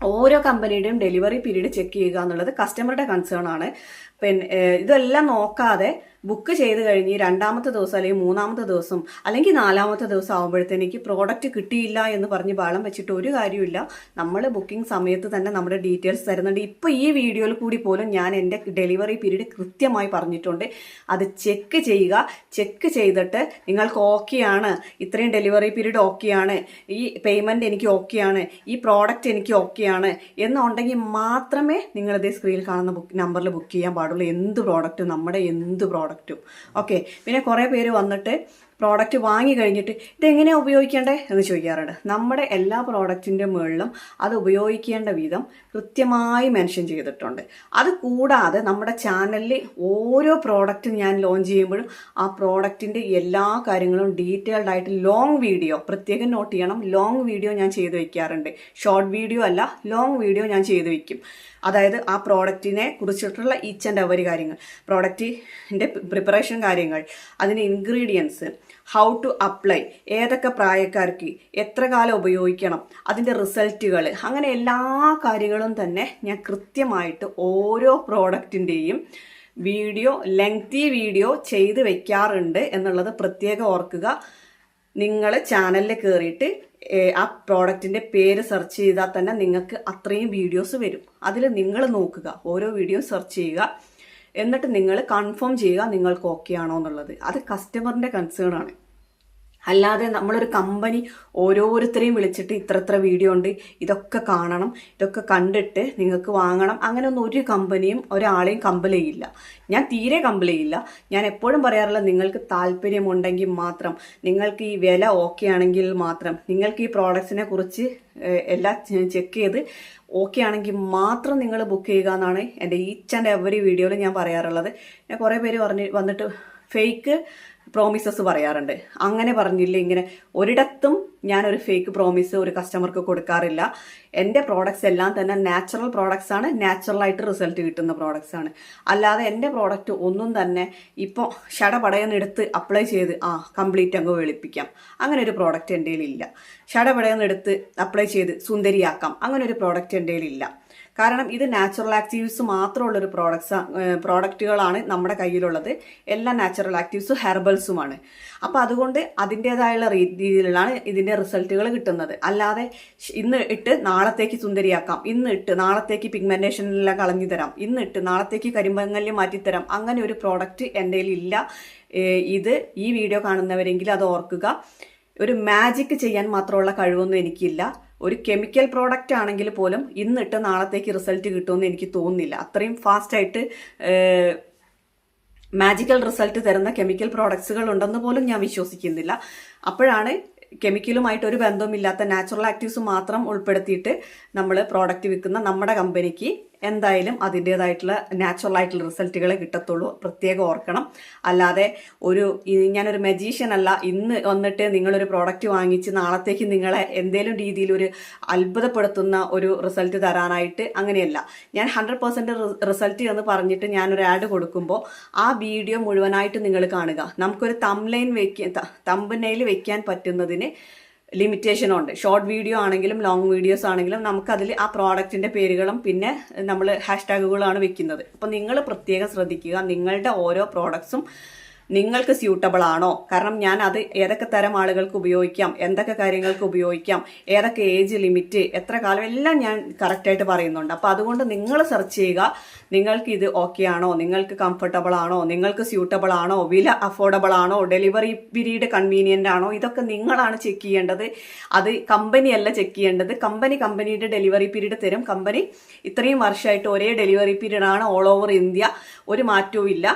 ഓരോ കമ്പനിയുടെയും ഡെലിവറി പീരീഡ് ചെക്ക് ചെയ്യുക എന്നുള്ളത് കസ്റ്റമറുടെ കൺസേൺ ആണ്. പിന്നെ ഇതെല്ലാം നോക്കാതെ ബുക്ക് ചെയ്ത് കഴിഞ്ഞ് രണ്ടാമത്തെ ദിവസം അല്ലെങ്കിൽ മൂന്നാമത്തെ ദിവസം അല്ലെങ്കിൽ നാലാമത്തെ ദിവസം ആകുമ്പോഴത്തേക്ക് പ്രോഡക്റ്റ് കിട്ടിയില്ല എന്ന് പറഞ്ഞ് ബഹളം വെച്ചിട്ട് ഒരു കാര്യമില്ല. നമ്മൾ ബുക്കിംഗ് സമയത്ത് തന്നെ നമ്മുടെ ഡീറ്റെയിൽസ് തരുന്നുണ്ട്. ഇപ്പോൾ ഈ വീഡിയോയിൽ കൂടി പോലും ഞാൻ എൻ്റെ ഡെലിവറി പീരീഡ് കൃത്യമായി പറഞ്ഞിട്ടുണ്ട്. അത് ചെക്ക് ചെയ്യുക. ചെക്ക് ചെയ്തിട്ട് നിങ്ങൾക്ക് ഓക്കെയാണ്, ഇത്രയും ഡെലിവറി പീരീഡ് ഓക്കെയാണ്, ഈ പേയ്മെൻറ്റ് എനിക്ക് ഓക്കെയാണ്, ഈ പ്രോഡക്റ്റ് എനിക്ക് ഓക്കെയാണ് എന്നുണ്ടെങ്കിൽ മാത്രമേ നിങ്ങളിതേ സ്ക്രീനിൽ കാണുന്ന നമ്പറിൽ ബുക്ക് ചെയ്യാൻ പാടുള്ളൂ. എന്ത് പ്രോഡക്റ്റും, നമ്മുടെ എന്ത് പ്രോഡക്റ്റും. ഓക്കെ. പിന്നെ കുറേ പേര് വന്നിട്ട് പ്രോഡക്റ്റ് വാങ്ങി കഴിഞ്ഞിട്ട് ഇതെങ്ങനെയാണ് ഉപയോഗിക്കേണ്ടേ എന്ന് ചോദിക്കാറുണ്ട്. നമ്മുടെ എല്ലാ പ്രോഡക്റ്റിൻ്റെ മുകളിലും അത് ഉപയോഗിക്കേണ്ട വിധം കൃത്യമായി മെൻഷൻ ചെയ്തിട്ടുണ്ട്. അത് കൂടാതെ നമ്മുടെ ചാനലിൽ ഓരോ പ്രോഡക്റ്റ് ഞാൻ ലോഞ്ച് ചെയ്യുമ്പോഴും ആ പ്രോഡക്റ്റിൻ്റെ എല്ലാ കാര്യങ്ങളും ഡീറ്റെയിൽഡ് ആയിട്ട് ലോങ് വീഡിയോ, പ്രത്യേകം നോട്ട് ചെയ്യണം, ലോങ് വീഡിയോ ഞാൻ ചെയ്ത് വയ്ക്കാറുണ്ട്. ഷോർട്ട് വീഡിയോ അല്ല, ലോങ് വീഡിയോ ഞാൻ ചെയ്ത് വയ്ക്കും. അതായത് ആ പ്രോഡക്റ്റിനെ കുറിച്ചിട്ടുള്ള ഈച്ച് ആൻഡ് എവരി കാര്യങ്ങൾ, പ്രോഡക്റ്റിൻ്റെ പ്രിപ്പറേഷൻ കാര്യങ്ങൾ, അതിൻ്റെ ഇൻഗ്രീഡിയൻസ്, ഹൗ ടു അപ്ലൈ, ഏതൊക്കെ പ്രായക്കാർക്ക് എത്ര കാലം ഉപയോഗിക്കണം, അതിൻ്റെ റിസൾട്ടുകൾ, അങ്ങനെ എല്ലാ കാര്യങ്ങളും തന്നെ ഞാൻ കൃത്യമായിട്ട് ഓരോ പ്രോഡക്റ്റിൻ്റെയും വീഡിയോ, ലെങ്തി വീഡിയോ ചെയ്ത് വെക്കാറുണ്ട് എന്നുള്ളത് പ്രത്യേകം ഓർക്കുക. നിങ്ങൾ ചാനലിൽ കയറിയിട്ട് ആ പ്രോഡക്റ്റിൻ്റെ പേര് സെർച്ച് ചെയ്താൽ തന്നെ നിങ്ങൾക്ക് അത്രയും വീഡിയോസ് വരും. അതിൽ നിങ്ങൾ നോക്കുക, ഓരോ വീഡിയോ സെർച്ച് ചെയ്യുക, എന്നിട്ട് നിങ്ങൾ കൺഫേം ചെയ്യുക നിങ്ങൾക്ക് ഓക്കെ ആണോ എന്നുള്ളത്. അത് കസ്റ്റമറിൻ്റെ കൺസേൺ ആണ്. അല്ലാതെ നമ്മളൊരു കമ്പനി ഓരോരുത്തരെയും വിളിച്ചിട്ട് ഇത്ര വീഡിയോ ഉണ്ട്, ഇതൊക്കെ കാണണം, ഇതൊക്കെ കണ്ടിട്ട് നിങ്ങൾക്ക് വാങ്ങണം, അങ്ങനെയൊന്നും ഒരു കമ്പനിയും ഒരാളെയും കമ്പൽ ചെയ്യില്ല. ഞാൻ തീരെ കമ്പൽ ചെയ്യില്ല. ഞാൻ എപ്പോഴും പറയാറുള്ള, നിങ്ങൾക്ക് താല്പര്യമുണ്ടെങ്കിൽ മാത്രം, നിങ്ങൾക്ക് ഈ വില ഓക്കെ ആണെങ്കിൽ മാത്രം, നിങ്ങൾക്ക് ഈ പ്രോഡക്ട്സിനെ കുറിച്ച് എല്ലാം ചെക്ക് ചെയ്ത് ഓക്കെ ആണെങ്കിൽ മാത്രം നിങ്ങൾ ബുക്ക് ചെയ്യുക എന്നാണ് എൻ്റെ ഈച്ച് ആൻഡ് എവറി വീഡിയോയിൽ ഞാൻ പറയാറുള്ളത്. ഞാൻ കുറേ പേര് വന്നിട്ട് ഫേക്ക് പ്രോമിസസ് പറയാറുണ്ട്. അങ്ങനെ പറഞ്ഞില്ല, ഇങ്ങനെ ഒരിടത്തും ഞാനൊരു ഫേക്ക് പ്രോമിസ് ഒരു കസ്റ്റമർക്ക് കൊടുക്കാറില്ല. എൻ്റെ പ്രോഡക്ട്സ് എല്ലാം തന്നെ നാച്ചുറൽ പ്രോഡക്ട്സ് ആണ്, നാച്ചുറലായിട്ട് റിസൾട്ട് കിട്ടുന്ന പ്രോഡക്ട്സ് ആണ്. അല്ലാതെ എൻ്റെ പ്രോഡക്റ്റ് ഒന്നും തന്നെ ഇപ്പോൾ ഷടപടയെന്ന് എടുത്ത് അപ്ലൈ ചെയ്ത് കംപ്ലീറ്റ് അങ്ങ് വെളുപ്പിക്കാം, അങ്ങനെ ഒരു പ്രോഡക്റ്റ് എൻ്റെ കയ്യിലില്ല. ഷടപടയെന്ന് എടുത്ത് അപ്ലൈ ചെയ്ത് സുന്ദരിയാക്കാം, അങ്ങനെ ഒരു പ്രോഡക്റ്റ് എൻ്റെ കയ്യിലില്ല. കാരണം ഇത് നാച്ചുറൽ ആക്റ്റീവ്സ് മാത്രമുള്ളൊരു പ്രോഡക്റ്റുകളാണ് നമ്മുടെ കയ്യിലുള്ളത്. എല്ലാം നാച്ചുറൽ ആക്റ്റീവ്സും ഹെർബൽസുമാണ്. അപ്പോൾ അതുകൊണ്ട് അതിൻ്റേതായുള്ള രീതിയിലാണ് ഇതിൻ്റെ റിസൾട്ടുകൾ കിട്ടുന്നത്. അല്ലാതെ ഇന്ന് ഇട്ട് നാളത്തേക്ക് സുന്ദരിയാക്കാം, ഇന്ന് ഇട്ട് നാളത്തേക്ക് പിഗ്മെൻറ്റേഷനെല്ലാം കളഞ്ഞു തരാം, ഇന്ന് ഇട്ട് നാളത്തേക്ക് കരിമങ്ങല്യം മാറ്റിത്തരാം, അങ്ങനെ ഒരു പ്രോഡക്റ്റ് എൻ്റെ കയ്യിലില്ല. ഇത് ഈ വീഡിയോ കാണുന്നവരെങ്കിലും അത് ഓർക്കുക. ഒരു മാജിക് ചെയ്യാൻ മാത്രമുള്ള കഴിവൊന്നും എനിക്കില്ല. ഒരു കെമിക്കൽ പ്രോഡക്റ്റ് ആണെങ്കിൽ പോലും ഇന്നിട്ട് നാളത്തേക്ക് റിസൾട്ട് കിട്ടുമെന്ന് എനിക്ക് തോന്നുന്നില്ല. അത്രയും ഫാസ്റ്റായിട്ട് മാജിക്കൽ റിസൾട്ട് തരുന്ന കെമിക്കൽ പ്രോഡക്ട്സുകൾ ഉണ്ടെന്ന് പോലും ഞാൻ വിശ്വസിക്കുന്നില്ല. അപ്പോഴാണ് കെമിക്കലുമായിട്ട് ഒരു ബന്ധവുമില്ലാത്ത നാച്ചുറൽ ആക്റ്റീവ്സ് മാത്രം ഉൾപ്പെടുത്തിയിട്ട് നമ്മൾ പ്രോഡക്റ്റ് വിൽക്കുന്ന നമ്മുടെ കമ്പനിക്ക് എന്തായാലും അതിൻ്റേതായിട്ടുള്ള നാച്ചുറൽ ആയിട്ടുള്ള റിസൾട്ടുകളെ കിട്ടത്തുള്ളൂ. പ്രത്യേകം ഓർക്കണം. അല്ലാതെ ഞാനൊരു മജീഷ്യൻ അല്ല, ഇന്ന് വന്നിട്ട് നിങ്ങളൊരു പ്രോഡക്റ്റ് വാങ്ങിച്ച് നാളത്തേക്ക് നിങ്ങളെ എന്തേലും രീതിയിൽ ഒരു അത്ഭുതപ്പെടുത്തുന്ന ഒരു റിസൾട്ട് തരാനായിട്ട് അങ്ങനെയല്ല. ഞാൻ 100% റിസൾട്ട് എന്ന് പറഞ്ഞിട്ട് ഞാനൊരു ആഡ് കൊടുക്കുമ്പോൾ ആ വീഡിയോ മുഴുവനായിട്ട് നിങ്ങൾ കാണുക. നമുക്കൊരു തംബ്നെയിൽ വെക്കാൻ പറ്റുന്നതിന് ലിമിറ്റേഷൻ ഉണ്ട്. ഷോർട്ട് വീഡിയോ ആണെങ്കിലും ലോങ് വീഡിയോസ് ആണെങ്കിലും നമുക്കതിൽ ആ പ്രോഡക്റ്റിൻ്റെ പേരുകളും പിന്നെ നമ്മൾ ഹാഷ്ടാഗുകളാണ് വെക്കുന്നത്. അപ്പോൾ നിങ്ങൾ പ്രത്യേകം ശ്രദ്ധിക്കുക, നിങ്ങളുടെ ഓരോ പ്രോഡക്ട്സും നിങ്ങൾക്ക് സ്യൂട്ടബിൾ ആണോ. കാരണം ഞാൻ അത് ഏതൊക്കെ തരം ആളുകൾക്ക് ഉപയോഗിക്കാം, എന്തൊക്കെ കാര്യങ്ങൾക്ക് ഉപയോഗിക്കാം, ഏതൊക്കെ ഏജ് ലിമിറ്റ്, എത്ര കാലം, എല്ലാം ഞാൻ കറക്റ്റായിട്ട് പറയുന്നുണ്ട്. അപ്പോൾ അതുകൊണ്ട് നിങ്ങൾ സെർച്ച് ചെയ്യുക, നിങ്ങൾക്ക് ഇത് ഓക്കെ ആണോ, നിങ്ങൾക്ക് കംഫർട്ടബിൾ ആണോ, നിങ്ങൾക്ക് സ്യൂട്ടബിൾ ആണോ, വില അഫോർഡബിൾ ആണോ, ഡെലിവറി പീരീഡ് കൺവീനിയൻ്റ് ആണോ, ഇതൊക്കെ നിങ്ങളാണ് ചെക്ക് ചെയ്യേണ്ടത്. അത് കമ്പനിയല്ല ചെക്ക് ചെയ്യേണ്ടത്. കമ്പനിയുടെ ഡെലിവറി പീരീഡ് തരും. കമ്പനി ഇത്രയും വർഷമായിട്ട് ഒരേ ഡെലിവറി പീരീഡാണ് ഓൾ ഓവർ ഇന്ത്യ, ഒരു മാറ്റവും ഇല്ല.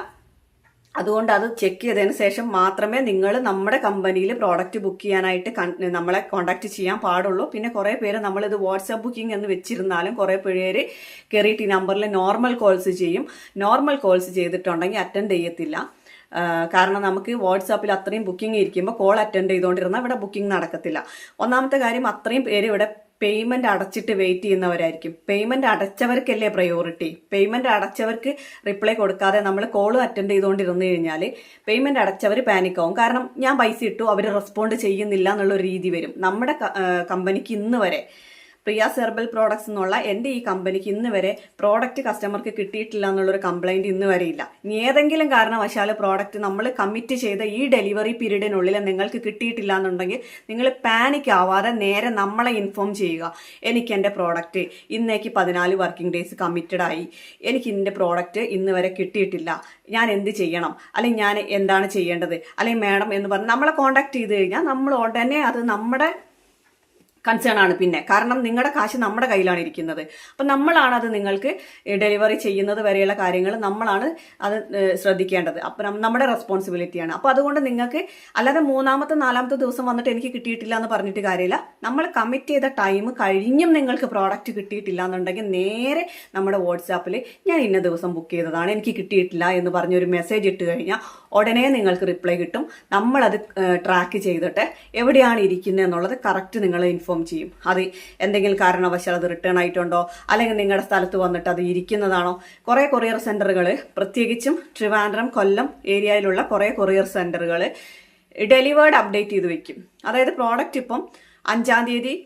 അതുകൊണ്ട് അത് ചെക്ക് ചെയ്തതിന് ശേഷം മാത്രമേ നിങ്ങൾ നമ്മുടെ കമ്പനിയിൽ പ്രോഡക്റ്റ് ബുക്ക് ചെയ്യാനായിട്ട് നമ്മളെ കോൺടാക്ട് ചെയ്യാൻ പാടുള്ളൂ. പിന്നെ കുറേ പേര് നമ്മളിത് വാട്സാപ്പ് ബുക്കിംഗ് എന്ന് വെച്ചിരുന്നാലും കുറേ പേര് കയറിയിട്ട് ഈ നമ്പറിൽ നോർമൽ കോൾസ് ചെയ്യും. നോർമൽ കോൾസ് ചെയ്തിട്ടുണ്ടെങ്കിൽ അറ്റൻഡ് ചെയ്യത്തില്ല. കാരണം നമുക്ക് വാട്സാപ്പിൽ അത്രയും ബുക്കിംഗ് ഇരിക്കുമ്പോൾ കോൾ അറ്റൻഡ് ചെയ്തുകൊണ്ടിരുന്നാൽ ഇവിടെ ബുക്കിംഗ് നടക്കത്തില്ല. ഒന്നാമത്തെ കാര്യം, അത്രയും പേര് ഇവിടെ പേയ്മെന്റ് അടച്ചിട്ട് വെയിറ്റ് ചെയ്യുന്നവരായിരിക്കും. പേയ്മെന്റ് അടച്ചവർക്കല്ലേ പ്രയോറിറ്റി. പേയ്മെന്റ് അടച്ചവർക്ക് റിപ്ലൈ കൊടുക്കാതെ നമ്മൾ കോൾ അറ്റൻഡ് ചെയ്തുകൊണ്ടിരുന്നു കഴിഞ്ഞാൽ പേയ്മെന്റ് അടച്ചവർ പാനിക്കാവും. കാരണം ഞാൻ പൈസ ഇട്ടു, അവർ റെസ്പോണ്ട് ചെയ്യുന്നില്ല എന്നുള്ളൊരു രീതി വരും. നമ്മുടെ കമ്പനിക്ക് ഇന്ന് വരെ പ്രിയ ഹെർബൽ പ്രോഡക്ട്സ് എന്നുള്ള എൻ്റെ ഈ കമ്പനിക്ക് ഇന്ന് വരെ പ്രോഡക്റ്റ് കസ്റ്റമർക്ക് കിട്ടിയിട്ടില്ല എന്നുള്ളൊരു കംപ്ലൈൻറ്റ് ഇന്ന് വരെ ഇല്ല. ഇനി ഏതെങ്കിലും കാരണവശാൽ പ്രോഡക്റ്റ് നമ്മൾ കമ്മിറ്റ് ചെയ്ത ഈ ഡെലിവറി പീരീഡിനുള്ളിൽ നിങ്ങൾക്ക് കിട്ടിയിട്ടില്ല എന്നുണ്ടെങ്കിൽ നിങ്ങൾ പാനിക് ആവാതെ നേരെ നമ്മളെ ഇൻഫോം ചെയ്യുക. എനിക്ക് എൻ്റെ പ്രോഡക്റ്റ് ഇന്നേക്ക് 14 വർക്കിംഗ് ഡേയ്സ് കമ്മിറ്റഡ് ആയി, എനിക്ക് എൻ്റെ പ്രോഡക്റ്റ് ഇന്ന് വരെ കിട്ടിയിട്ടില്ല, ഞാൻ എന്ത് ചെയ്യണം, അല്ലെങ്കിൽ ഞാൻ എന്താണ് ചെയ്യേണ്ടത്, അല്ലെങ്കിൽ മാഡം എന്ന് പറഞ്ഞ് നമ്മളെ കോൺടാക്ട് ചെയ്ത് കഴിഞ്ഞാൽ നമ്മൾ ഉടനെ അത് നമ്മുടെ കൺസേൺ ആണ്. പിന്നെ കാരണം നിങ്ങളുടെ കാശ് നമ്മുടെ കയ്യിലാണ് ഇരിക്കുന്നത്. അപ്പം നമ്മളാണ് അത് നിങ്ങൾക്ക് ഡെലിവറി ചെയ്യുന്നത് വരെയുള്ള കാര്യങ്ങൾ നമ്മളാണ് അത് ശ്രദ്ധിക്കേണ്ടത്. അപ്പം നമ്മുടെ റെസ്പോൺസിബിലിറ്റിയാണ്. അപ്പോൾ അതുകൊണ്ട് നിങ്ങൾക്ക് അല്ലാതെ 3-ാമത്തെ 4-ാമത്തെ ദിവസം വന്നിട്ട് എനിക്ക് കിട്ടിയിട്ടില്ല എന്ന് പറഞ്ഞിട്ട് കാര്യമില്ല. നമ്മൾ കമ്മിറ്റ് ചെയ്ത ടൈം കഴിഞ്ഞും നിങ്ങൾക്ക് പ്രോഡക്റ്റ് കിട്ടിയിട്ടില്ല എന്നുണ്ടെങ്കിൽ നേരെ നമ്മുടെ വാട്സാപ്പിൽ ഞാൻ ഇന്ന ദിവസം ബുക്ക് ചെയ്തതാണ്, എനിക്ക് കിട്ടിയിട്ടില്ല എന്ന് പറഞ്ഞൊരു മെസ്സേജ് ഇട്ട് കഴിഞ്ഞാൽ ഉടനെ നിങ്ങൾക്ക് റിപ്ലൈ കിട്ടും. നമ്മളത് ട്രാക്ക് ചെയ്തിട്ട് എവിടെയാണ് ഇരിക്കുന്നത് എന്നുള്ളത് കറക്റ്റ് നിങ്ങളെ ഇൻഫോം ചെയ്യും. അത് എന്തെങ്കിലും കാരണവശാൽ അത് റിട്ടേൺ ആയിട്ടുണ്ടോ, അല്ലെങ്കിൽ നിങ്ങളുടെ സ്ഥലത്ത് വന്നിട്ട് അത് ഇരിക്കുന്നതാണോ. കുറേ കൊറിയർ സെന്ററുകൾ, പ്രത്യേകിച്ചും ട്രിവാൻഡ്രം, കൊല്ലം ഏരിയയിലുള്ള കുറേ കൊറിയർ സെന്ററുകൾ ഡെലിവേർഡ് അപ്ഡേറ്റ് ചെയ്ത് വെക്കും. അതായത് പ്രോഡക്റ്റ് ഇപ്പം 5-ാം തീയതി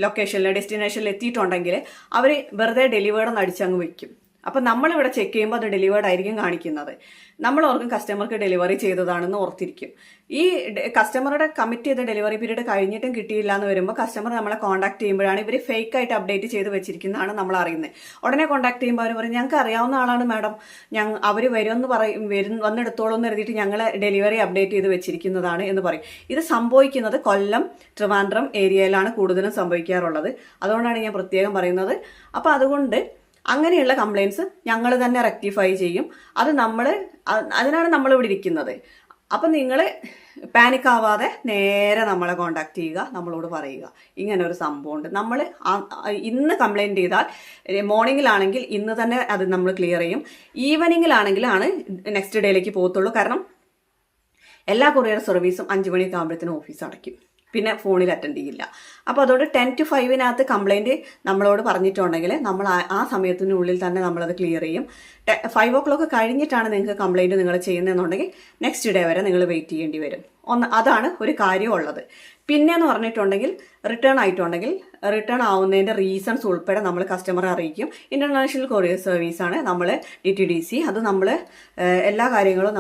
ലൊക്കേഷനിൽ ഡെസ്റ്റിനേഷനിൽ എത്തിയിട്ടുണ്ടെങ്കിൽ അവർ വെറുതെ ഡെലിവേർഡ് എന്ന് അടിച്ചങ്ങ് വെക്കും. അപ്പം നമ്മളിവിടെ ചെക്ക് ചെയ്യുമ്പോൾ അത് ഡെലിവേർഡ് ആയിരിക്കും കാണിക്കുന്നത്. നമ്മൾ ഓർക്കും കസ്റ്റമർക്ക് ഡെലിവറി ചെയ്തതാണെന്ന് ഓർത്തിരിക്കും. ഈ കസ്റ്റമറുടെ കമ്മിറ്റ് ചെയ്ത ഡെലിവറി പീരീഡ് കഴിഞ്ഞിട്ടും കിട്ടിയില്ല എന്ന് വരുമ്പോൾ കസ്റ്റമർ നമ്മളെ കോൺടാക്ട് ചെയ്യുമ്പോഴാണ് ഇവർ ഫേക്ക് ആയിട്ട് അപ്ഡേറ്റ് ചെയ്ത് വെച്ചിരിക്കുന്നതാണ് നമ്മൾ അറിയുന്നത്. ഉടനെ കോൺടാക്ട് ചെയ്യുമ്പോൾ അവർ പറയും ഞങ്ങൾക്ക് അറിയാവുന്ന ആളാണ് മാഡം, അവർ വരുമെന്ന് പറയും, വന്നെടുത്തോളം എന്ന് എഴുതിയിട്ട് ഞങ്ങൾ ഡെലിവറി അപ്ഡേറ്റ് ചെയ്ത് വെച്ചിരിക്കുന്നതാണ് എന്ന് പറയും. ഇത് സംഭവിക്കുന്നത് കൊല്ലം, ട്രിവാൻഡ്രം ഏരിയയിലാണ് കൂടുതലും സംഭവിക്കാറുള്ളത്. അതുകൊണ്ടാണ് ഞാൻ പ്രത്യേകം പറയുന്നത്. അപ്പോൾ അതുകൊണ്ട് അങ്ങനെയുള്ള കംപ്ലയിൻസ് ഞങ്ങൾ തന്നെ റെക്ടിഫൈ ചെയ്യും. അത് അതിനാണ് നമ്മളിവിടെ ഇരിക്കുന്നത്. അപ്പം നിങ്ങൾ പാനിക് ആവാതെ നേരെ നമ്മളെ കോൺടാക്ട് ചെയ്യുക, നമ്മളോട് പറയുക ഇങ്ങനെ ഒരു സംഭവമുണ്ട്. നമ്മൾ ഇന്ന് കംപ്ലയിൻറ്റ് ചെയ്താൽ മോർണിംഗിലാണെങ്കിൽ ഇന്ന് തന്നെ അത് നമ്മൾ ക്ലിയർ ചെയ്യും. ഈവനിങ്ങിലാണെങ്കിലാണ് നെക്സ്റ്റ് ഡേയിലേക്ക് പോകത്തുള്ളൂ. കാരണം എല്ലാ കൊറിയർ സർവീസും 5 മണിയൊക്കെ ആകുമ്പോഴത്തേനും ഓഫീസ് അടയ്ക്കും. പിന്നെ ഫോണിൽ അറ്റൻഡ് ചെയ്യില്ല. അപ്പോൾ അതുകൊണ്ട് 10 to 5 കംപ്ലയിൻറ്റ് നമ്മളോട് പറഞ്ഞിട്ടുണ്ടെങ്കിൽ നമ്മൾ ആ സമയത്തിനുള്ളിൽ തന്നെ നമ്മളത് ക്ലിയർ ചെയ്യും. 5 o'clock കഴിഞ്ഞിട്ടാണ് നിങ്ങൾക്ക് കംപ്ലയിൻറ്റ് നിങ്ങൾ ചെയ്യുന്നതെന്നുണ്ടെങ്കിൽ നെക്സ്റ്റ് ഡേ വരെ നിങ്ങൾ വെയിറ്റ് ചെയ്യേണ്ടി വരും. അതാണ് ഒരു കാര്യമുള്ളത്. പിന്നെയെന്ന് പറഞ്ഞിട്ടുണ്ടെങ്കിൽ റിട്ടേൺ ആയിട്ടുണ്ടെങ്കിൽ റിട്ടേൺ ആവുന്നതിൻ്റെ റീസൺസ് ഉൾപ്പെടെ നമ്മൾ കസ്റ്റമറെ അറിയിക്കും. ഇൻ്റർനാഷണൽ കൊറിയർ സർവീസാണ് നമ്മൾ DTDC. അത് നമ്മൾ എല്ലാ കാര്യങ്ങളും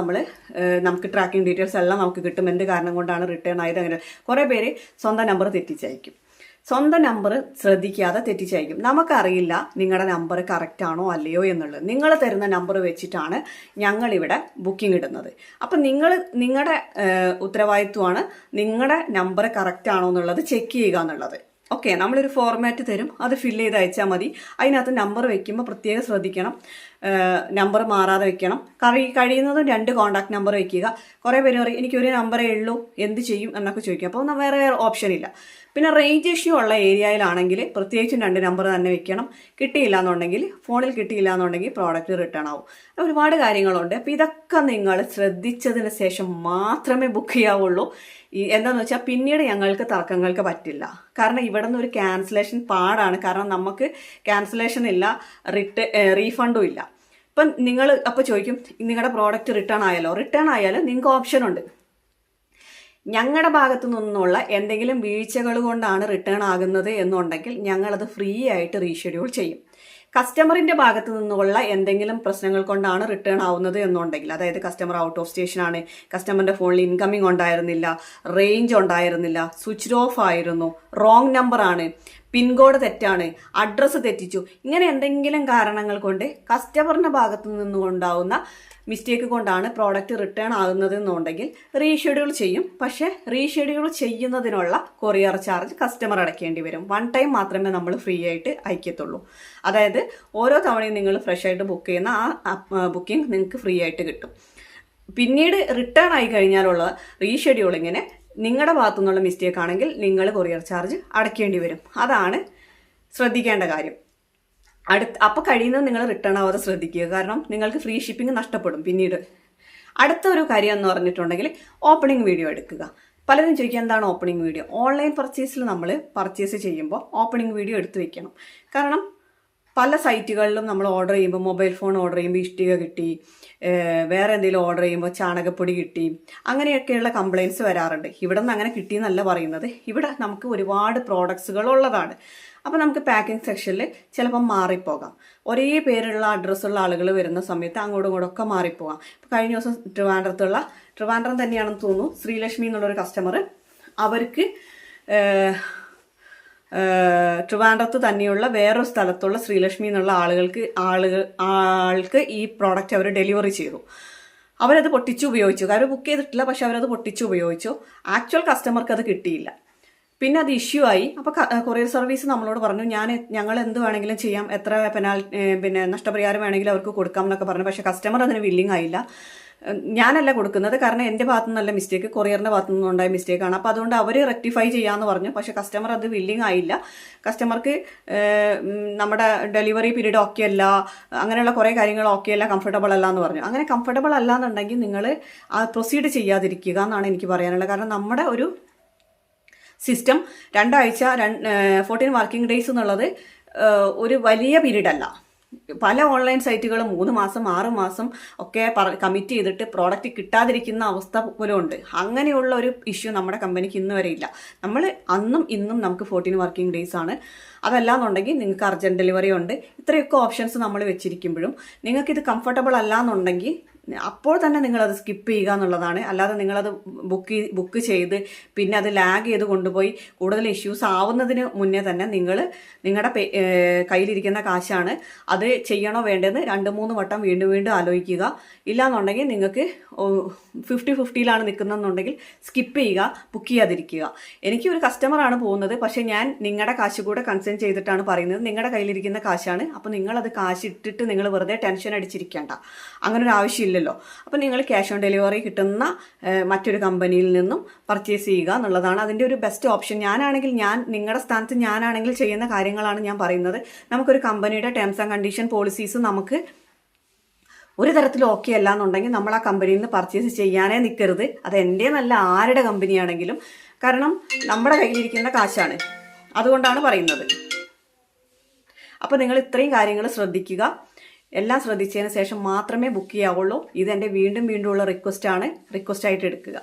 നമുക്ക് ട്രാക്കിംഗ് ഡീറ്റെയിൽസ് എല്ലാം നമുക്ക് കിട്ടും. എന്ത് കാരണം കൊണ്ടാണ് റിട്ടേൺ ആയത്. അങ്ങനെ കുറേ പേര് സ്വന്തം നമ്പർ തെറ്റിച്ചയക്കും. സ്വന്തം നമ്പർ ശ്രദ്ധിക്കാതെ തെറ്റിച്ചയക്കും. നമുക്കറിയില്ല നിങ്ങളുടെ നമ്പർ കറക്റ്റ് ആണോ അല്ലയോ എന്നുള്ളത്. നിങ്ങൾ തരുന്ന നമ്പർ വെച്ചിട്ടാണ് ഞങ്ങളിവിടെ ബുക്കിംഗ് ഇടുന്നത്. അപ്പം നിങ്ങളുടെ ഉത്തരവാദിത്വമാണ് നിങ്ങളുടെ നമ്പർ കറക്റ്റ് ആണോ എന്നുള്ളത് ചെക്ക് ചെയ്യുക എന്നുള്ളത്. ഓക്കെ, നമ്മളൊരു ഫോർമാറ്റ് തരും, അത് ഫില്ല് ചെയ്ത് അയച്ചാൽ മതി. അതിനകത്ത് നമ്പർ വെക്കുമ്പോൾ പ്രത്യേകം ശ്രദ്ധിക്കണം, നമ്പർ മാറാതെ വെക്കണം. കഴിയുന്നതും 2 കോൺടാക്ട് നമ്പർ വെക്കുക. കുറേ പേര് പറയും എനിക്കൊരു നമ്പറേ ഉള്ളൂ, എന്ത് ചെയ്യും എന്നൊക്കെ ചോദിക്കും. അപ്പോൾ വേറെ ഓപ്ഷൻ ഇല്ല. പിന്നെ റേഞ്ച് ഇഷ്യൂ ഉള്ള ഏരിയയിലാണെങ്കിൽ പ്രത്യേകിച്ചും 2 നമ്പർ തന്നെ വെക്കണം. കിട്ടിയില്ല എന്നുണ്ടെങ്കിൽ, ഫോണിൽ കിട്ടിയില്ല എന്നുണ്ടെങ്കിൽ പ്രോഡക്റ്റ് റിട്ടേൺ ആവും. ഒരുപാട് കാര്യങ്ങളുണ്ട്. അപ്പോൾ ഇതൊക്കെ നിങ്ങൾ ശ്രദ്ധിച്ചതിന് ശേഷം മാത്രമേ ബുക്ക് ചെയ്യാവുള്ളൂ. എന്താണെന്ന് വെച്ചാൽ പിന്നീട് ഞങ്ങൾക്ക് തർക്കങ്ങൾക്ക് പറ്റില്ല. കാരണം ഇവിടെ നിന്ന് ഒരു ക്യാൻസലേഷൻ പാടാണ്. കാരണം നമുക്ക് ക്യാൻസലേഷൻ ഇല്ല, റീഫണ്ടും ഇല്ല. ഇപ്പം നിങ്ങൾ അപ്പോൾ ചോദിക്കും നിങ്ങളുടെ പ്രോഡക്റ്റ് റിട്ടേൺ ആയാലോ? റിട്ടേൺ ആയാൽ നിങ്ങൾക്ക് ഓപ്ഷൻ ഉണ്ട്. ഞങ്ങളുടെ ഭാഗത്തു നിന്നുള്ള എന്തെങ്കിലും വീഴ്ചകൾ കൊണ്ടാണ് റിട്ടേൺ ആകുന്നത് എന്നുണ്ടെങ്കിൽ ഞങ്ങളത് ഫ്രീ ആയിട്ട് റീഷെഡ്യൂൾ ചെയ്യും. കസ്റ്റമറിന്റെ ഭാഗത്തു നിന്നുള്ള എന്തെങ്കിലും പ്രശ്നങ്ങൾ കൊണ്ടാണ് റിട്ടേൺ ആവുന്നത് എന്നുണ്ടെങ്കിൽ, അതായത് കസ്റ്റമർ ഔട്ട് ഓഫ് സ്റ്റേഷനാണ്, കസ്റ്റമറിന്റെ ഫോണിൽ ഇൻകമിംഗ് ഉണ്ടായിരുന്നില്ല, റേഞ്ച് ഉണ്ടായിരുന്നില്ല, സ്വിച്ച് ഓഫ് ആയിരുന്നു, റോങ് നമ്പറാണ്, പിൻകോഡ് തെറ്റാണ്, അഡ്രസ്സ് തെറ്റിച്ചു, ഇങ്ങനെ എന്തെങ്കിലും കാരണങ്ങൾ കൊണ്ട് കസ്റ്റമറിന്റെ ഭാഗത്തു നിന്നുണ്ടാവുന്ന മിസ്റ്റേക്ക് കൊണ്ടാണ് പ്രോഡക്റ്റ് റിട്ടേൺ ആകുന്നത് എന്നുണ്ടെങ്കിൽ റീഷെഡ്യൂൾ ചെയ്യും. പക്ഷേ റീഷെഡ്യൂൾ ചെയ്യുന്നതിനുള്ള കൊറിയർ ചാർജ് കസ്റ്റമർ അടയ്ക്കേണ്ടി വരും. 1 ടൈം മാത്രമേ നമ്മൾ ഫ്രീ ആയിട്ട് അയക്കത്തുള്ളൂ. അതായത് ഓരോ തവണയും നിങ്ങൾ ഫ്രഷ് ആയിട്ട് ബുക്ക് ചെയ്യുന്ന ആ ബുക്കിംഗ് നിങ്ങൾക്ക് ഫ്രീ ആയിട്ട് കിട്ടും. പിന്നീട് റിട്ടേൺ ആയി കഴിഞ്ഞാലുള്ള റീഷെഡ്യൂളിങ്ങിന് നിങ്ങളുടെ ഭാഗത്തു നിന്നുള്ള മിസ്റ്റേക്ക് ആണെങ്കിൽ നിങ്ങൾ കൊറിയർ ചാർജ് അടയ്ക്കേണ്ടി വരും. അതാണ് ശ്രദ്ധിക്കേണ്ട കാര്യം. അപ്പോൾ കഴിയുന്നത് നിങ്ങൾ റിട്ടേൺ ആവാതെ ശ്രദ്ധിക്കുക. കാരണം നിങ്ങൾക്ക് ഫ്രീ ഷിപ്പിംഗ് നഷ്ടപ്പെടും പിന്നീട്. അടുത്ത ഒരു കാര്യം എന്ന് പറഞ്ഞിട്ടുണ്ടെങ്കിൽ ഓപ്പണിംഗ് വീഡിയോ എടുക്കുക. പലരും ചോദിക്കുക എന്താണ് ഓപ്പണിംഗ് വീഡിയോ? ഓൺലൈൻ പർച്ചേസിൽ നമ്മൾ പർച്ചേസ് ചെയ്യുമ്പോൾ ഓപ്പണിംഗ് വീഡിയോ എടുത്തു വെക്കണം. കാരണം പല സൈറ്റുകളിലും നമ്മൾ ഓർഡർ ചെയ്യുമ്പോൾ, മൊബൈൽ ഫോൺ ഓർഡർ ചെയ്യുമ്പോൾ ഇഷ്ടിക കിട്ടി, വേറെ എന്തെങ്കിലും ഓർഡർ ചെയ്യുമ്പോൾ ചാണകപ്പൊടി കിട്ടി, അങ്ങനെയൊക്കെയുള്ള കംപ്ലയിൻറ്റ്സ് വരാറുണ്ട്. ഇവിടെ നിന്ന് അങ്ങനെ കിട്ടിയെന്നല്ല പറയുന്നത്, ഇവിടെ നമുക്ക് ഒരുപാട് പ്രോഡക്ട്സുകൾ ഉള്ളതാണ്. അപ്പോൾ നമുക്ക് പാക്കിംഗ് സെക്ഷനിൽ ചിലപ്പം മാറിപ്പോകാം. ഒരേ പേരുള്ള അഡ്രസ്സുള്ള ആളുകൾ വരുന്ന സമയത്ത് അങ്ങോട്ടും ഇങ്ങോട്ടും ഒക്കെ മാറിപ്പോകാം. ഇപ്പോൾ കഴിഞ്ഞ ദിവസം ട്രിവാൻഡ്രം തന്നെയാണെന്ന് തോന്നുന്നു, ശ്രീലക്ഷ്മി എന്നുള്ളൊരു കസ്റ്റമർ, അവർക്ക് ട്രിവാൻഡ്രത്ത് തന്നെയുള്ള വേറൊരു സ്ഥലത്തുള്ള ശ്രീലക്ഷ്മി എന്നുള്ള ആൾക്ക് ഈ പ്രോഡക്റ്റ് അവർ ഡെലിവറി ചെയ്തു. അവരത് പൊട്ടിച്ച് ഉപയോഗിച്ചു. അവർ ബുക്ക് ചെയ്തിട്ടില്ല, പക്ഷെ അവരത് പൊട്ടിച്ച് ഉപയോഗിച്ചു. ആക്ച്വൽ കസ്റ്റമർക്ക് അത് കിട്ടിയില്ല. പിന്നെ അത് ഇഷ്യൂ ആയി. അപ്പോൾ കൊറിയർ സർവീസ് നമ്മളോട് പറഞ്ഞു, ഞങ്ങൾ എന്ത് വേണമെങ്കിലും ചെയ്യാം, എത്ര പിന്നെ നഷ്ടപരിഹാരം വേണമെങ്കിലും അവർക്ക് കൊടുക്കാം എന്നൊക്കെ പറഞ്ഞു. പക്ഷേ കസ്റ്റമർ അതിന് വില്ലിങ് ആയില്ല. ഞാനല്ല കൊടുക്കുന്നത്, കാരണം എൻ്റെ ഭാഗത്തു നിന്നല്ല മിസ്റ്റേക്ക്, കൊറിയറിൻ്റെ ഭാഗത്തു നിന്നുണ്ടായ മിസ്റ്റേക്കാണ്. അപ്പോൾ അതുകൊണ്ട് അവർ റെക്ടിഫൈ ചെയ്യാമെന്ന് പറഞ്ഞു. പക്ഷേ കസ്റ്റമർ അത് വില്ലിങ് ആയില്ല. കസ്റ്റമർക്ക് നമ്മുടെ ഡെലിവറി പീരീഡ് ഓക്കെ അല്ല, അങ്ങനെയുള്ള കുറേ കാര്യങ്ങൾ ഓക്കെ അല്ല, കംഫർട്ടബിൾ അല്ല എന്ന് പറഞ്ഞു. അങ്ങനെ കംഫർട്ടബിൾ അല്ല എന്നുണ്ടെങ്കിൽ നിങ്ങൾ ആ പ്രൊസീഡ് ചെയ്യാതിരിക്കുക എന്നാണ് എനിക്ക് പറയാനുള്ളത്. കാരണം നമ്മുടെ ഒരു സിസ്റ്റം 2 ആഴ്ച 14 വർക്കിംഗ് ഡേയ്സ് എന്നുള്ളത് ഒരു വലിയ പീരീഡ് അല്ല. പല ഓൺലൈൻ സൈറ്റുകളും 3 മാസം 6 മാസം ഒക്കെ കമ്മിറ്റ് ചെയ്തിട്ട് പ്രോഡക്റ്റ് കിട്ടാതിരിക്കുന്ന അവസ്ഥ പോലും ഉണ്ട്. അങ്ങനെയുള്ള ഒരു ഇഷ്യൂ നമ്മുടെ കമ്പനിക്ക് ഇന്ന് വരെ ഇല്ല. നമ്മൾ അന്നും ഇന്നും നമുക്ക് 14 വർക്കിംഗ് ഡേയ്സ് ആണ്. അതല്ലാന്നുണ്ടെങ്കിൽ നിങ്ങൾക്ക് അർജൻറ്റ് ഡെലിവറി ഉണ്ട്. ഇത്രയൊക്കെ ഓപ്ഷൻസ് നമ്മൾ വെച്ചിരിക്കുമ്പോഴും നിങ്ങൾക്കിത് കംഫർട്ടബിൾ അല്ല എന്നുണ്ടെങ്കിൽ അപ്പോൾ തന്നെ നിങ്ങളത് സ്കിപ്പ് ചെയ്യുക എന്നുള്ളതാണ്. അല്ലാതെ നിങ്ങളത് ബുക്ക് ചെയ്ത് പിന്നെ അത് ലാഗ് ചെയ്ത് കൊണ്ടുപോയി കൂടുതൽ ഇഷ്യൂസ് ആവുന്നതിന് മുന്നേ തന്നെ നിങ്ങളുടെ കയ്യിലിരിക്കുന്ന കാശാണ്, അത് ചെയ്യണോ വേണ്ടതെന്ന് 2-3 വട്ടം വീണ്ടും ആലോചിക്കുക. ഇല്ലാന്നുണ്ടെങ്കിൽ നിങ്ങൾക്ക് 50-50 നിൽക്കുന്നതെന്നുണ്ടെങ്കിൽ സ്കിപ്പ് ചെയ്യുക, ബുക്ക് ചെയ്യാതിരിക്കുക. എനിക്ക് ഒരു കസ്റ്റമറാണ് പോകുന്നത്, പക്ഷേ ഞാൻ നിങ്ങളുടെ കാശ് കൂടെ കൺസേൺ ചെയ്തിട്ടാണ് പറയുന്നത്. നിങ്ങളുടെ കയ്യിലിരിക്കുന്ന കാശാണ്, അപ്പോൾ നിങ്ങളത് കാശ് ഇട്ടിട്ട് നിങ്ങൾ വെറുതെ ടെൻഷൻ അടിച്ചിരിക്കേണ്ട, അങ്ങനെ ഒരു ആവശ്യമില്ലല്ലോ. അപ്പോൾ നിങ്ങൾ ക്യാഷ് ഓൺ ഡെലിവറി കിട്ടുന്ന മറ്റൊരു കമ്പനിയിൽ നിന്നും പർച്ചേസ് ചെയ്യുക എന്നുള്ളതാണ് അതിൻ്റെ ഒരു ബെസ്റ്റ് ഓപ്ഷൻ. നിങ്ങളുടെ സ്ഥാനത്ത് ഞാനാണെങ്കിൽ ചെയ്യുന്ന കാര്യങ്ങളാണ് ഞാൻ പറയുന്നത്. നമുക്കൊരു കമ്പനിയുടെ ടേംസ് ആൻഡ് കണ്ടീഷൻ പോളിസീസ് നമുക്ക് ഒരു തരത്തിലും ഓക്കെ അല്ല എന്നുണ്ടെങ്കിൽ നമ്മൾ ആ കമ്പനിയിൽ നിന്ന് പർച്ചേസ് ചെയ്യാനേ നിൽക്കരുത്. അത് എൻ്റെ നല്ല ആരുടെ കമ്പനിയാണെങ്കിലും, കാരണം നമ്മുടെ കയ്യിലിരിക്കുന്ന കാശാണ്, അതുകൊണ്ടാണ് പറയുന്നത്. അപ്പോൾ നിങ്ങൾ ഇത്രയും കാര്യങ്ങൾ ശ്രദ്ധിക്കുക. എല്ലാം ശ്രദ്ധിച്ചതിന് ശേഷം മാത്രമേ ബുക്ക് ചെയ്യാവുള്ളൂ. ഇതെൻ്റെ വീണ്ടും ഉള്ള റിക്വസ്റ്റായിട്ട് എടുക്കുക.